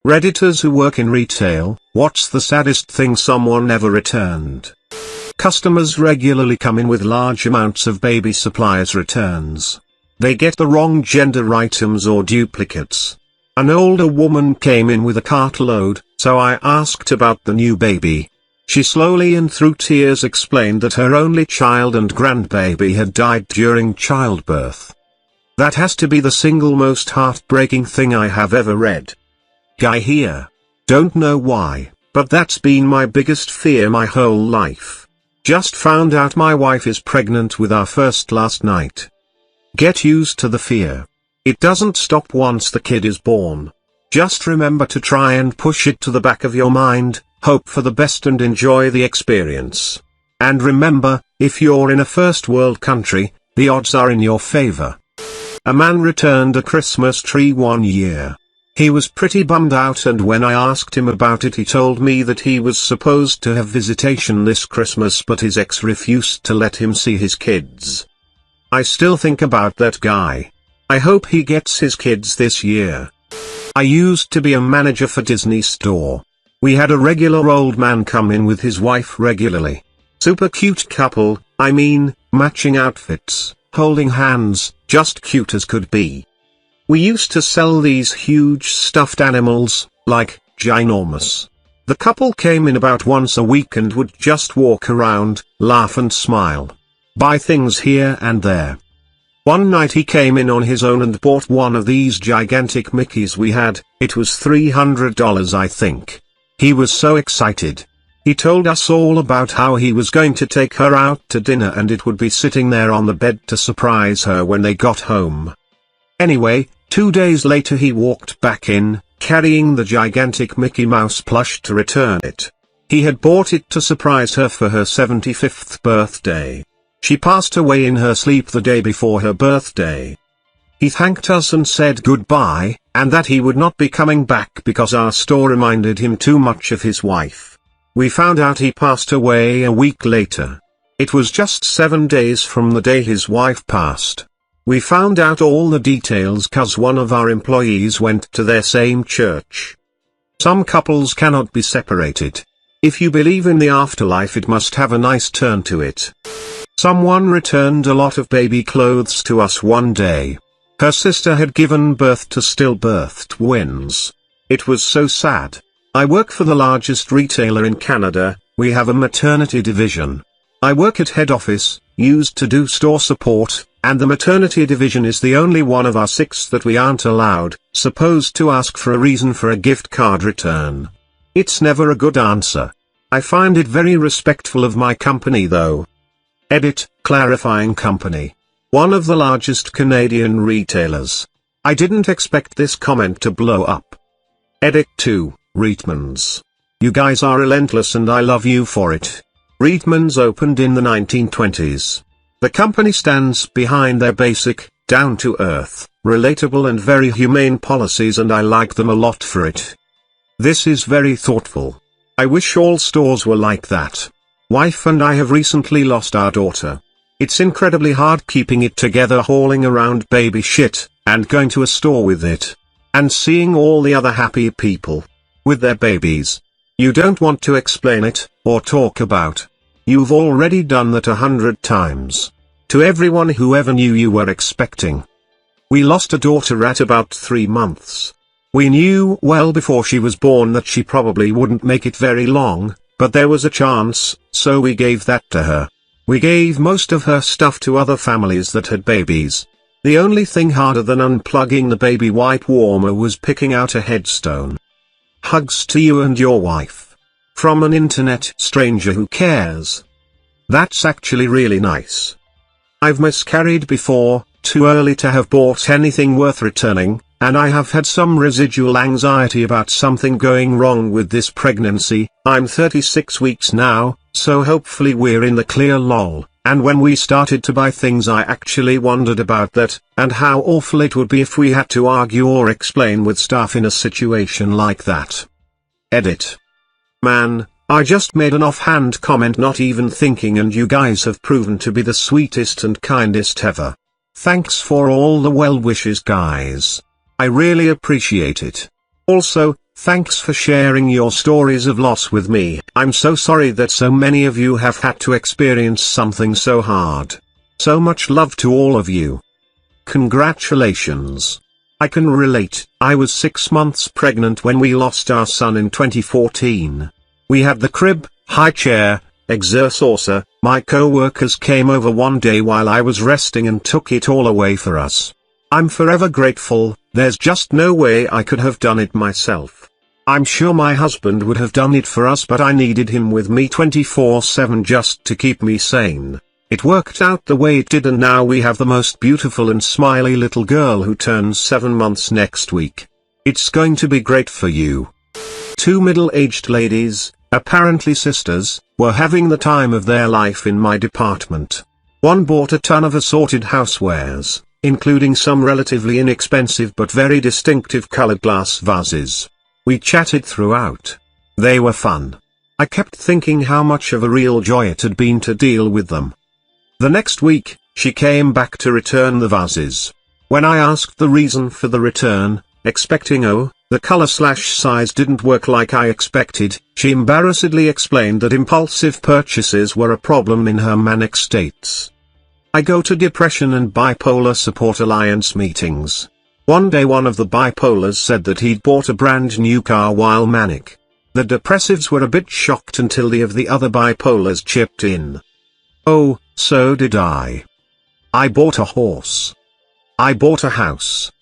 Redditors who work in retail, what's the saddest thing someone ever returned? Customers regularly come in with large amounts of baby supplies returns. They get the wrong gender items or duplicates. An older woman came in with a cartload, so I asked about the new baby. She slowly and through tears explained that her only child and grandbaby had died during childbirth. That has to be the single most heartbreaking thing I have ever read. Guy here. Don't know why, but that's been my biggest fear my whole life. Just found out my wife is pregnant with our first last night. Get used to the fear. It doesn't stop once the kid is born. Just remember to try and push it to the back of your mind, hope for the best and enjoy the experience. And remember, if you're in a first world country, the odds are in your favor. A man returned a Christmas tree one year. He was pretty bummed out, and when I asked him about it he told me that he was supposed to have visitation this Christmas but his ex refused to let him see his kids. I still think about that guy. I hope he gets his kids this year. I used to be a manager for Disney store. We had a regular old man come in with his wife regularly. Super cute couple, I mean, matching outfits, holding hands, just cute as could be. We used to sell these huge stuffed animals, like, ginormous. The couple came in about once a week and would just walk around, laugh and smile. Buy things here and there. One night he came in on his own and bought one of these gigantic Mickeys we had. It was $300 I think. He was so excited. He told us all about how he was going to take her out to dinner and it would be sitting there on the bed to surprise her when they got home. Anyway, 2 days later he walked back in, carrying the gigantic Mickey Mouse plush to return it. He had bought it to surprise her for her 75th birthday. She passed away in her sleep the day before her birthday. He thanked us and said goodbye, and that he would not be coming back because our store reminded him too much of his wife. We found out he passed away a week later. It was just 7 days from the day his wife passed. We found out all the details 'cause one of our employees went to their same church. Some couples cannot be separated. If you believe in the afterlife it must have a nice turn to it. Someone returned a lot of baby clothes to us one day. Her sister had given birth to stillbirth twins. It was so sad. I work for the largest retailer in Canada. We have a maternity division. I work at head office, used to do store support, and the maternity division is the only one of our 6 that we aren't allowed, supposed to ask for a reason for a gift card return. It's never a good answer. I find it very respectful of my company though. Edit, clarifying company. One of the largest Canadian retailers. I didn't expect this comment to blow up. Edit 2, Reitmans. You guys are relentless and I love you for it. Reitmans opened in the 1920s. The company stands behind their basic, down-to-earth, relatable and very humane policies and I like them a lot for it. This is very thoughtful. I wish all stores were like that. Wife and I have recently lost our daughter. It's incredibly hard keeping it together hauling around baby shit, and going to a store with it. And seeing all the other happy people. With their babies. You don't want to explain it, or talk about. You've already done that 100 times. To everyone who ever knew you were expecting. We lost a daughter at about 3 months. We knew well before she was born that she probably wouldn't make it very long, but there was a chance, so we gave that to her. We gave most of her stuff to other families that had babies. The only thing harder than unplugging the baby wipe warmer was picking out a headstone. Hugs to you and your wife. From an internet stranger who cares. That's actually really nice. I've miscarried before, too early to have bought anything worth returning, and I have had some residual anxiety about something going wrong with this pregnancy. I'm 36 weeks now, so hopefully we're in the clear lol, and when we started to buy things I actually wondered about that, and how awful it would be if we had to argue or explain with staff in a situation like that. Edit. Man, I just made an offhand comment not even thinking and you guys have proven to be the sweetest and kindest ever. Thanks for all the well wishes guys. I really appreciate it. Also, Thanks for sharing your stories of loss with me. I'm so sorry that so many of you have had to experience something so hard. So much love to all of you. Congratulations. I can relate. I was 6 months pregnant when we lost our son in 2014. We had the crib, high chair, exercise. My co-workers came over one day while I was resting and took it all away for us. I'm forever grateful. There's just no way I could have done it myself. I'm sure my husband would have done it for us, but I needed him with me 24/7 just to keep me sane. It worked out the way it did, and now we have the most beautiful and smiley little girl who turns 7 months next week. It's going to be great for you. Two middle-aged ladies, apparently sisters, were having the time of their life in my department. One bought a ton of assorted housewares, including some relatively inexpensive but very distinctive colored glass vases. We chatted throughout. They were fun. I kept thinking how much of a real joy it had been to deal with them. The next week, she came back to return the vases. When I asked the reason for the return, expecting the color/size didn't work like I expected, she embarrassedly explained that impulsive purchases were a problem in her manic states. I go to Depression and Bipolar Support Alliance meetings. One day one of the bipolars said that he'd bought a brand new car while manic. The depressives were a bit shocked until the other bipolars chipped in. Oh, so did I. I bought a horse. I bought a house.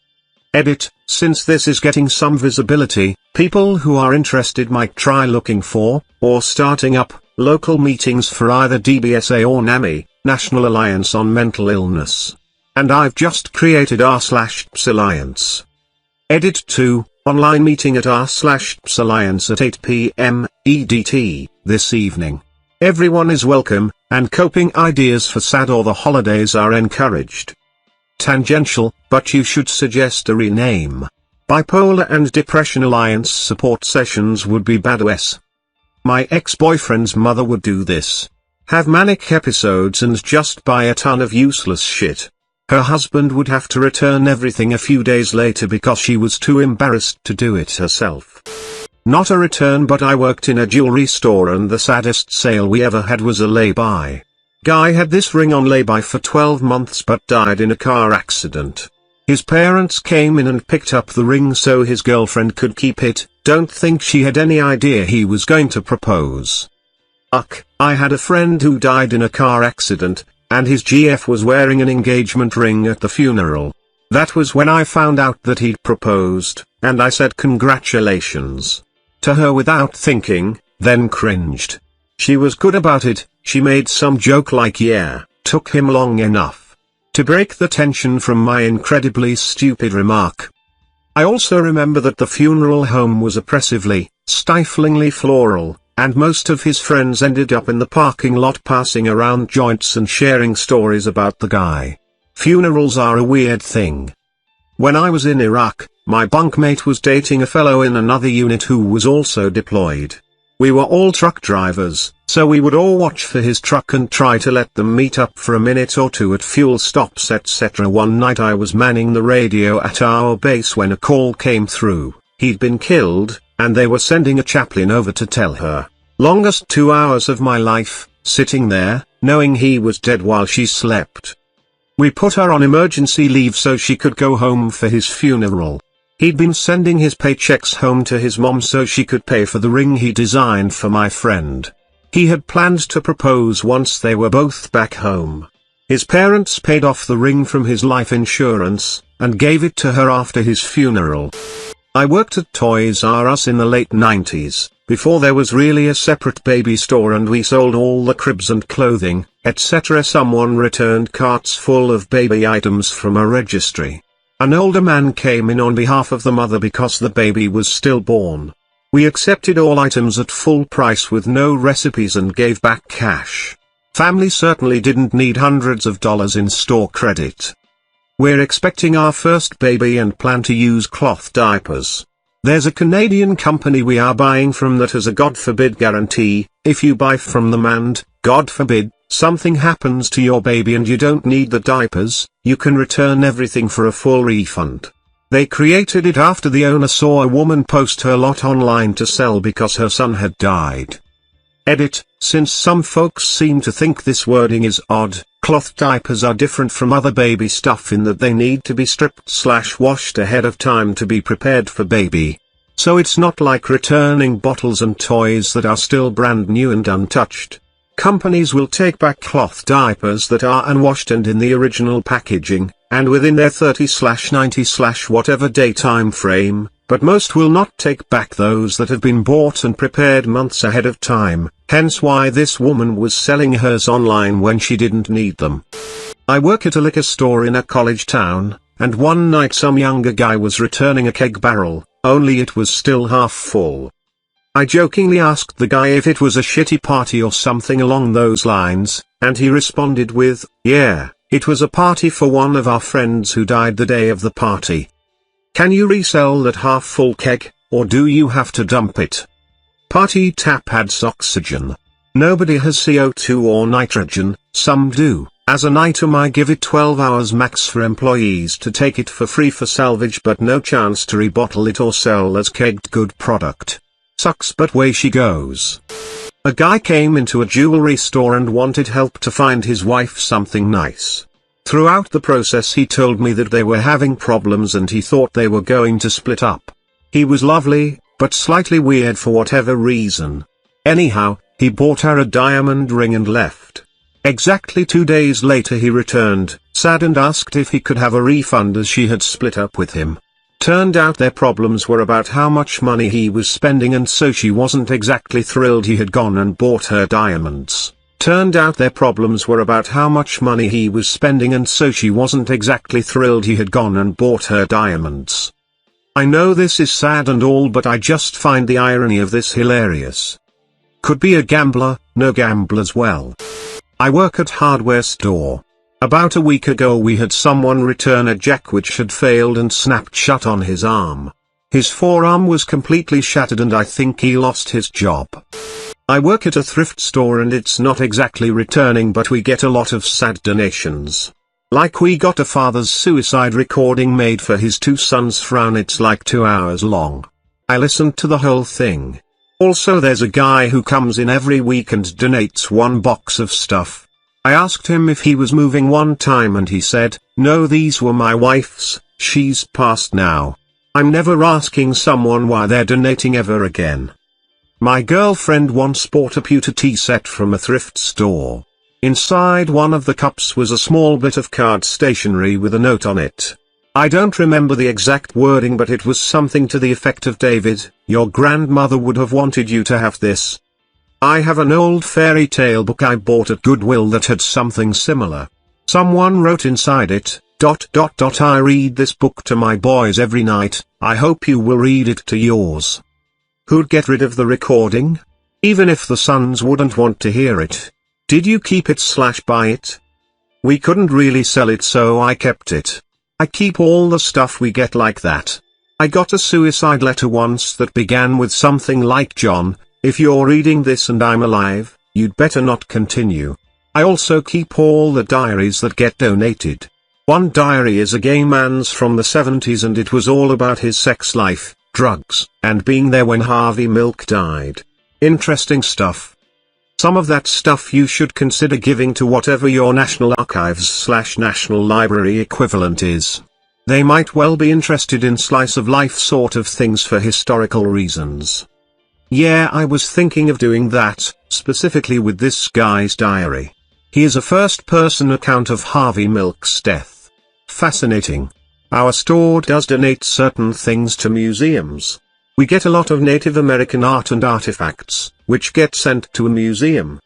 Edit, since this is getting some visibility, people who are interested might try looking for, or starting up, local meetings for either DBSA or NAMI, National Alliance on Mental Illness. And I've just created r/PS Alliance. Edit 2, online meeting at r/PS Alliance at 8 p.m. EDT, this evening. Everyone is welcome, and coping ideas for SAD or the holidays are encouraged. Tangential, but you should suggest a rename. Bipolar and Depression Alliance support sessions would be badass. My ex-boyfriend's mother would do this. Have manic episodes and just buy a ton of useless shit. Her husband would have to return everything a few days later because she was too embarrassed to do it herself. Not a return, but I worked in a jewelry store and the saddest sale we ever had was a lay-by. Guy had this ring on lay-by for 12 months but died in a car accident. His parents came in and picked up the ring so his girlfriend could keep it. Don't think she had any idea he was going to propose. I had a friend who died in a car accident, and his GF was wearing an engagement ring at the funeral. That was when I found out that he'd proposed, and I said congratulations to her without thinking, then cringed. She was good about it. She made some joke like yeah, took him long enough to break the tension from my incredibly stupid remark. I also remember that the funeral home was oppressively, stiflingly floral, and most of his friends ended up in the parking lot passing around joints and sharing stories about the guy. Funerals are a weird thing. When I was in Iraq, my bunkmate was dating a fellow in another unit who was also deployed. We were all truck drivers, so we would all watch for his truck and try to let them meet up for a minute or two at fuel stops etc. One night I was manning the radio at our base when a call came through. He'd been killed, and they were sending a chaplain over to tell her. Longest 2 hours of my life, sitting there, knowing he was dead while she slept. We put her on emergency leave so she could go home for his funeral. He'd been sending his paychecks home to his mom so she could pay for the ring he designed for my friend. He had planned to propose once they were both back home. His parents paid off the ring from his life insurance, and gave it to her after his funeral. I worked at Toys R Us in the late 90s, before there was really a separate baby store and we sold all the cribs and clothing, etc. Someone returned carts full of baby items from a registry. An older man came in on behalf of the mother because the baby was stillborn. We accepted all items at full price with no recipes and gave back cash. Family certainly didn't need hundreds of dollars in store credit. We're expecting our first baby and plan to use cloth diapers. There's a Canadian company we are buying from that has a God forbid guarantee. If you buy from them and, God forbid, something happens to your baby and you don't need the diapers, you can return everything for a full refund. They created it after the owner saw a woman post her lot online to sell because her son had died. Edit, since some folks seem to think this wording is odd, cloth diapers are different from other baby stuff in that they need to be stripped/washed ahead of time to be prepared for baby. So it's not like returning bottles and toys that are still brand new and untouched. Companies will take back cloth diapers that are unwashed and in the original packaging, and within their 30/90/whatever day time frame, but most will not take back those that have been bought and prepared months ahead of time, hence why this woman was selling hers online when she didn't need them. I work at a liquor store in a college town, and one night some younger guy was returning a keg barrel, only it was still half full. I jokingly asked the guy if it was a shitty party or something along those lines, and he responded with, "Yeah, it was a party for one of our friends who died the day of the party." Can you resell that half-full keg, or do you have to dump it? Party tap adds oxygen. Nobody has CO2 or nitrogen, some do. As an item I give it 12 hours max for employees to take it for free for salvage but no chance to rebottle it or sell as kegged good product. Sucks but way she goes. A guy came into a jewelry store and wanted help to find his wife something nice. Throughout the process he told me that they were having problems and he thought they were going to split up. He was lovely, but slightly weird for whatever reason. Anyhow, he bought her a diamond ring and left. Exactly 2 days later he returned, sad, and asked if he could have a refund as she had split up with him. Turned out their problems were about how much money he was spending, and so she wasn't exactly thrilled he had gone and bought her diamonds. Turned out their problems were about how much money he was spending, and so she wasn't exactly thrilled he had gone and bought her diamonds. I know this is sad and all, but I just find the irony of this hilarious. Could be a gambler, no gamblers well. I work at hardware store. About a week ago we had someone return a jack which had failed and snapped shut on his arm. His forearm was completely shattered and I think he lost his job. I work at a thrift store and it's not exactly returning, but we get a lot of sad donations. Like we got a father's suicide recording made for his 2 sons' frown. It's like 2 hours long. I listened to the whole thing. Also there's a guy who comes in every week and donates 1 box of stuff. I asked him if he was moving one time and he said, "No, these were my wife's, she's passed now." I'm never asking someone why they're donating ever again. My girlfriend once bought a pewter tea set from a thrift store. Inside one of the cups was a small bit of card stationery with a note on it. I don't remember the exact wording, but it was something to the effect of, "David, your grandmother would have wanted you to have this." I have an old fairy tale book I bought at Goodwill that had something similar. Someone wrote inside it, ... I read this book to my boys every night, I hope you will read it to yours. Who'd get rid of the recording? Even if the sons wouldn't want to hear it. Did you keep it/buy it? We couldn't really sell it, so I kept it. I keep all the stuff we get like that. I got a suicide letter once that began with something like, "John, if you're reading this and I'm alive, you'd better not continue." I also keep all the diaries that get donated. One diary is a gay man's from the 70s and it was all about his sex life, drugs, and being there when Harvey Milk died. Interesting stuff. Some of that stuff you should consider giving to whatever your National Archives/National Library equivalent is. They might well be interested in slice of life sort of things for historical reasons. Yeah, I was thinking of doing that, specifically with this guy's diary. He is a first-person account of Harvey Milk's death. Fascinating. Our store does donate certain things to museums. We get a lot of Native American art and artifacts, which get sent to a museum.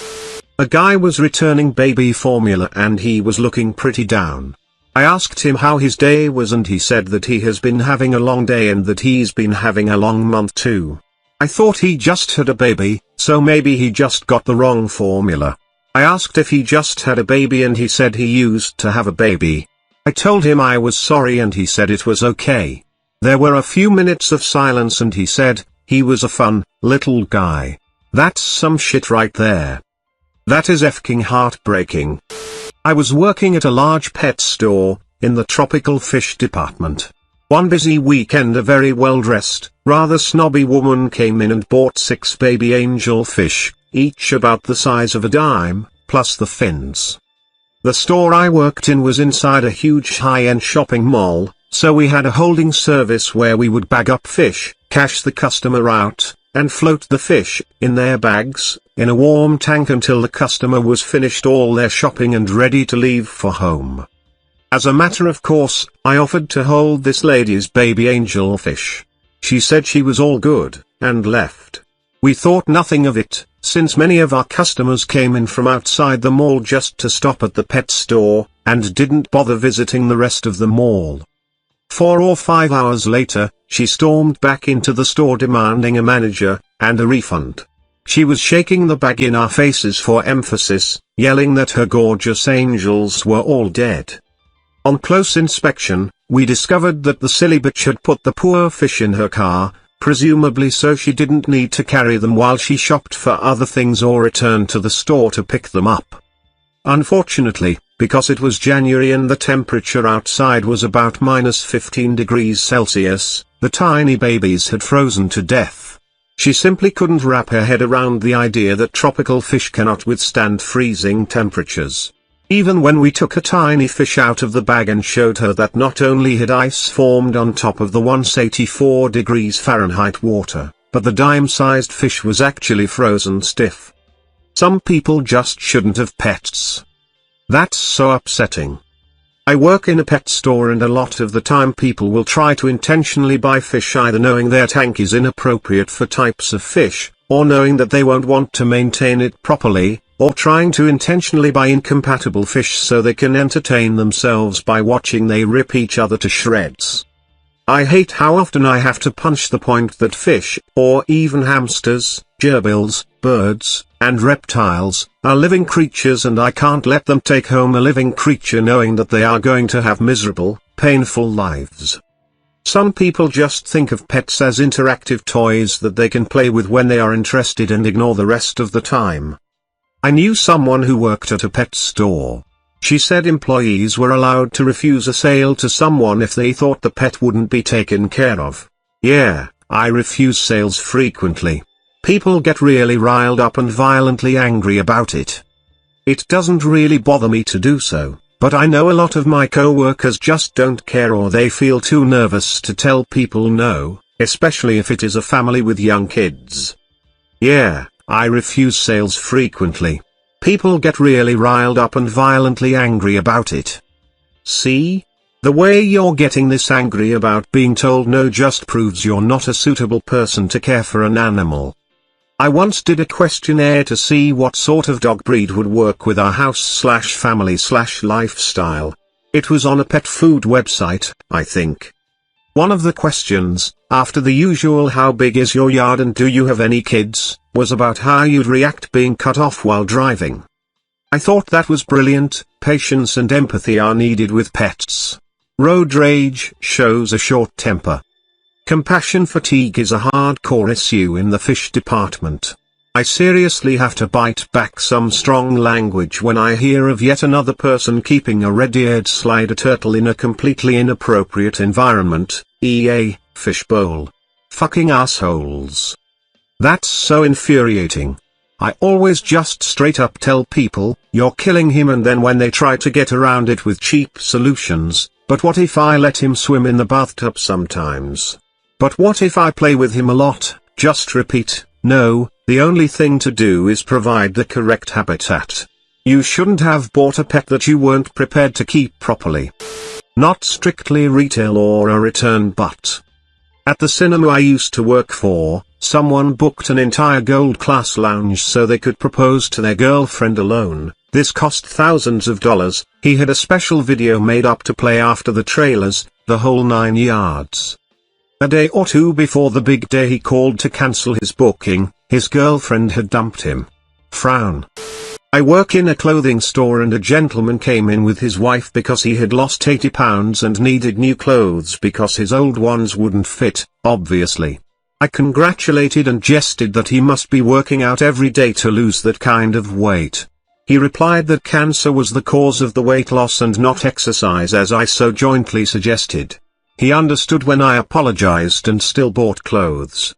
A guy was returning baby formula and he was looking pretty down. I asked him how his day was and he said that he has been having a long day and that he's been having a long month too. I thought he just had a baby, so maybe he just got the wrong formula. I asked if he just had a baby and he said he used to have a baby. I told him I was sorry and he said it was okay. There were a few minutes of silence and he said, he was a fun, little guy. That's some shit right there. That is effing heartbreaking. I was working at a large pet store, in the tropical fish department. One busy weekend a very well-dressed, rather snobby woman came in and bought 6 baby angel fish, each about the size of a dime, plus the fins. The store I worked in was inside a huge high-end shopping mall, so we had a holding service where we would bag up fish, cash the customer out, and float the fish, in their bags, in a warm tank until the customer was finished all their shopping and ready to leave for home. As a matter of course, I offered to hold this lady's baby angel fish. She said she was all good, and left. We thought nothing of it, since many of our customers came in from outside the mall just to stop at the pet store, and didn't bother visiting the rest of the mall. 4 or 5 hours later, she stormed back into the store demanding a manager, and a refund. She was shaking the bag in our faces for emphasis, yelling that her gorgeous angels were all dead. On close inspection, we discovered that the silly bitch had put the poor fish in her car, presumably so she didn't need to carry them while she shopped for other things or returned to the store to pick them up. Unfortunately, because it was January and the temperature outside was about -15 degrees Celsius, the tiny babies had frozen to death. She simply couldn't wrap her head around the idea that tropical fish cannot withstand freezing temperatures. Even when we took a tiny fish out of the bag and showed her that not only had ice formed on top of the 184 degrees Fahrenheit water, but the dime-sized fish was actually frozen stiff. Some people just shouldn't have pets. That's so upsetting. I work in a pet store and a lot of the time people will try to intentionally buy fish either knowing their tank is inappropriate for types of fish, or knowing that they won't want to maintain it properly, or trying to intentionally buy incompatible fish so they can entertain themselves by watching they rip each other to shreds. I hate how often I have to punch the point that fish, or even hamsters, gerbils, birds, and reptiles, are living creatures and I can't let them take home a living creature knowing that they are going to have miserable, painful lives. Some people just think of pets as interactive toys that they can play with when they are interested and ignore the rest of the time. I knew someone who worked at a pet store. She said employees were allowed to refuse a sale to someone if they thought the pet wouldn't be taken care of. Yeah, I refuse sales frequently. People get really riled up and violently angry about it. It doesn't really bother me to do so, but I know a lot of my co-workers just don't care or they feel too nervous to tell people no, especially if it is a family with young kids. Yeah, I refuse sales frequently. People get really riled up and violently angry about it. See? The way you're getting this angry about being told no just proves you're not a suitable person to care for an animal. I once did a questionnaire to see what sort of dog breed would work with our house/family/lifestyle. It was on a pet food website, I think. One of the questions, after the usual "how big is your yard and do you have any kids?" was about how you'd react being cut off while driving. I thought that was brilliant. Patience and empathy are needed with pets. Road rage shows a short temper. Compassion fatigue is a hardcore issue in the fish department. I seriously have to bite back some strong language when I hear of yet another person keeping a red-eared slider turtle in a completely inappropriate environment, e.a., fish bowl. Fucking assholes. That's so infuriating. I always just straight up tell people, you're killing him, and then when they try to get around it with cheap solutions, but what if I let him swim in the bathtub sometimes? But what if I play with him a lot? Just repeat, no, the only thing to do is provide the correct habitat. You shouldn't have bought a pet that you weren't prepared to keep properly. Not strictly retail or a return, but at the cinema I used to work for, someone booked an entire gold-class lounge so they could propose to their girlfriend alone. This cost thousands of dollars. He had a special video made up to play after the trailers, the whole 9 yards. A day or two before the big day he called to cancel his booking. His girlfriend had dumped him. Frown. I work in a clothing store and a gentleman came in with his wife because he had lost 80 pounds and needed new clothes because his old ones wouldn't fit, obviously. I congratulated and jested that he must be working out every day to lose that kind of weight. He replied that cancer was the cause of the weight loss and not exercise, as I so jointly suggested. He understood when I apologized and still bought clothes.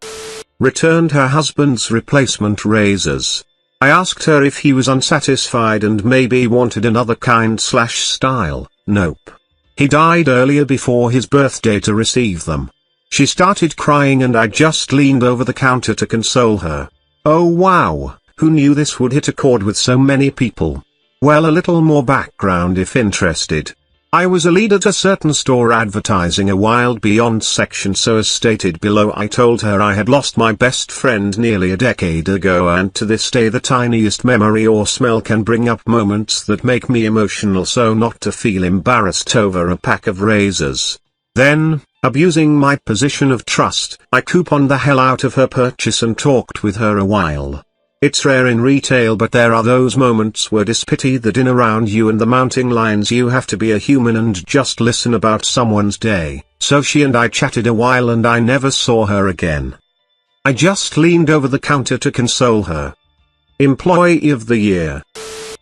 Returned her husband's replacement razors. I asked her if he was unsatisfied and maybe wanted another kind/style. Nope. He died earlier before his birthday to receive them. She started crying and I just leaned over the counter to console her. Oh wow, who knew this would hit a chord with so many people? Well, a little more background if interested. I was a lead at a certain store advertising a Wild Beyond section, so as stated below. I told her I had lost my best friend nearly a decade ago, and to this day the tiniest memory or smell can bring up moments that make me emotional, so not to feel embarrassed over a pack of razors. Then, abusing my position of trust, I couponed the hell out of her purchase and talked with her a while. It's rare in retail, but there are those moments where it's pity that in around you and the mounting lines you have to be a human and just listen about someone's day. So she and I chatted a while and I never saw her again. I just leaned over the counter to console her. Employee of the Year.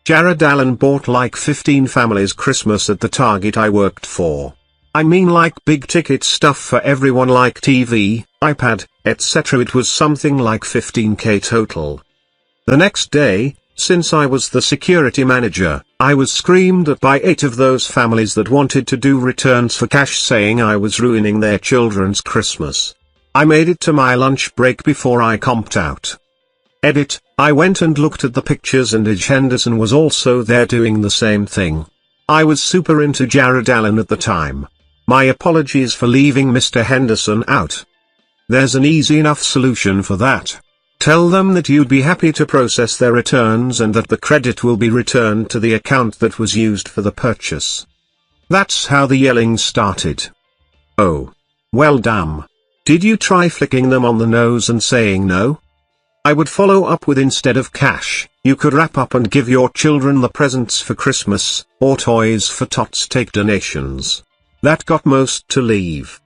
Jared Allen bought like 15 families Christmas at the Target I worked for. I mean like big ticket stuff for everyone like TV, iPad, etc. It was something like 15k total. The next day, since I was the security manager, I was screamed at by 8 of those families that wanted to do returns for cash, saying I was ruining their children's Christmas. I made it to my lunch break before I comped out. Edit, I went and looked at the pictures and Henderson was also there doing the same thing. I was super into Jared Allen at the time. My apologies for leaving Mr. Henderson out. There's an easy enough solution for that. Tell them that you'd be happy to process their returns and that the credit will be returned to the account that was used for the purchase. That's how the yelling started. Oh. Well damn. Did you try flicking them on the nose and saying no? I would follow up with, instead of cash, you could wrap up and give your children the presents for Christmas, or toys for tots. Take donations. That got most to leave.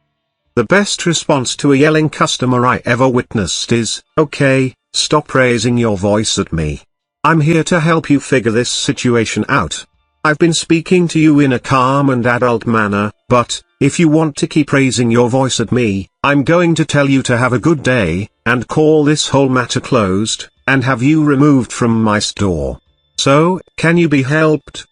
The best response to a yelling customer I ever witnessed is, okay, stop raising your voice at me. I'm here to help you figure this situation out. I've been speaking to you in a calm and adult manner, but, if you want to keep raising your voice at me, I'm going to tell you to have a good day, and call this whole matter closed, and have you removed from my store. So, can you be helped?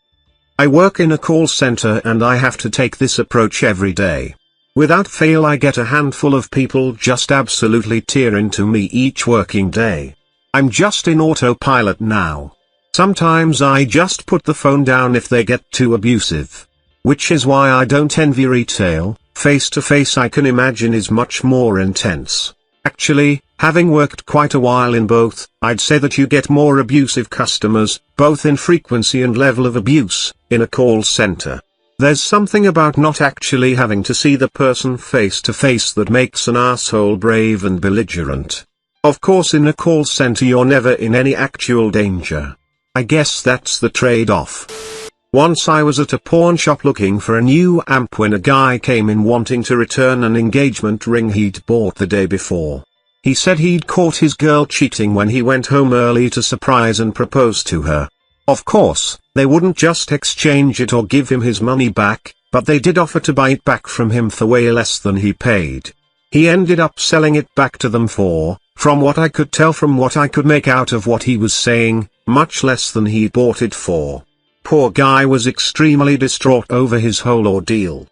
I work in a call center and I have to take this approach every day. Without fail I get a handful of people just absolutely tear into me each working day. I'm just in autopilot now. Sometimes I just put the phone down if they get too abusive. Which is why I don't envy retail. Face-to-face I can imagine is much more intense. Actually, having worked quite a while in both, I'd say that you get more abusive customers, both in frequency and level of abuse, in a call center. There's something about not actually having to see the person face to face that makes an asshole brave and belligerent. Of course, in a call center you're never in any actual danger. I guess that's the trade-off. Once I was at a pawn shop looking for a new amp when a guy came in wanting to return an engagement ring he'd bought the day before. He said he'd caught his girl cheating when he went home early to surprise and propose to her. Of course, they wouldn't just exchange it or give him his money back, but they did offer to buy it back from him for way less than he paid. He ended up selling it back to them for, from what I could tell from what I could make out of what he was saying, much less than he bought it for. Poor guy was extremely distraught over his whole ordeal.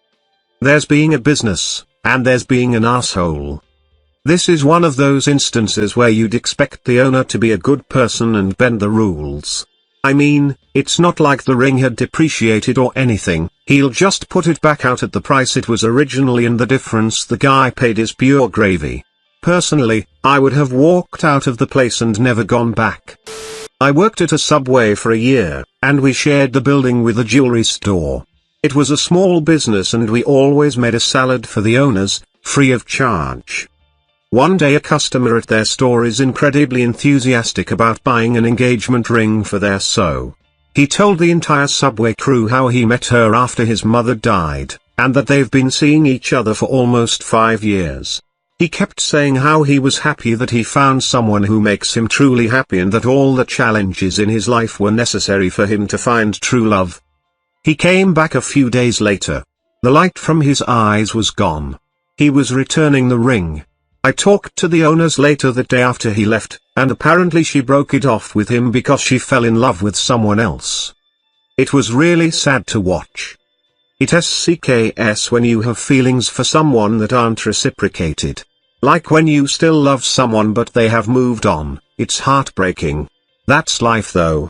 There's being a business, and there's being an asshole. This is one of those instances where you'd expect the owner to be a good person and bend the rules. I mean, it's not like the ring had depreciated or anything, he'll just put it back out at the price it was originally, and the difference the guy paid is pure gravy. Personally, I would have walked out of the place and never gone back. I worked at a Subway for a year, and we shared the building with a jewelry store. It was a small business and we always made a salad for the owners, free of charge. One day a customer at their store is incredibly enthusiastic about buying an engagement ring for their so. He told the entire Subway crew how he met her after his mother died, and that they've been seeing each other for almost 5 years. He kept saying how he was happy that he found someone who makes him truly happy and that all the challenges in his life were necessary for him to find true love. He came back a few days later. The light from his eyes was gone. He was returning the ring. I talked to the owners later that day after he left, and apparently she broke it off with him because she fell in love with someone else. It was really sad to watch. It's SCKS when you have feelings for someone that aren't reciprocated. Like when you still love someone but they have moved on, it's heartbreaking. That's life though.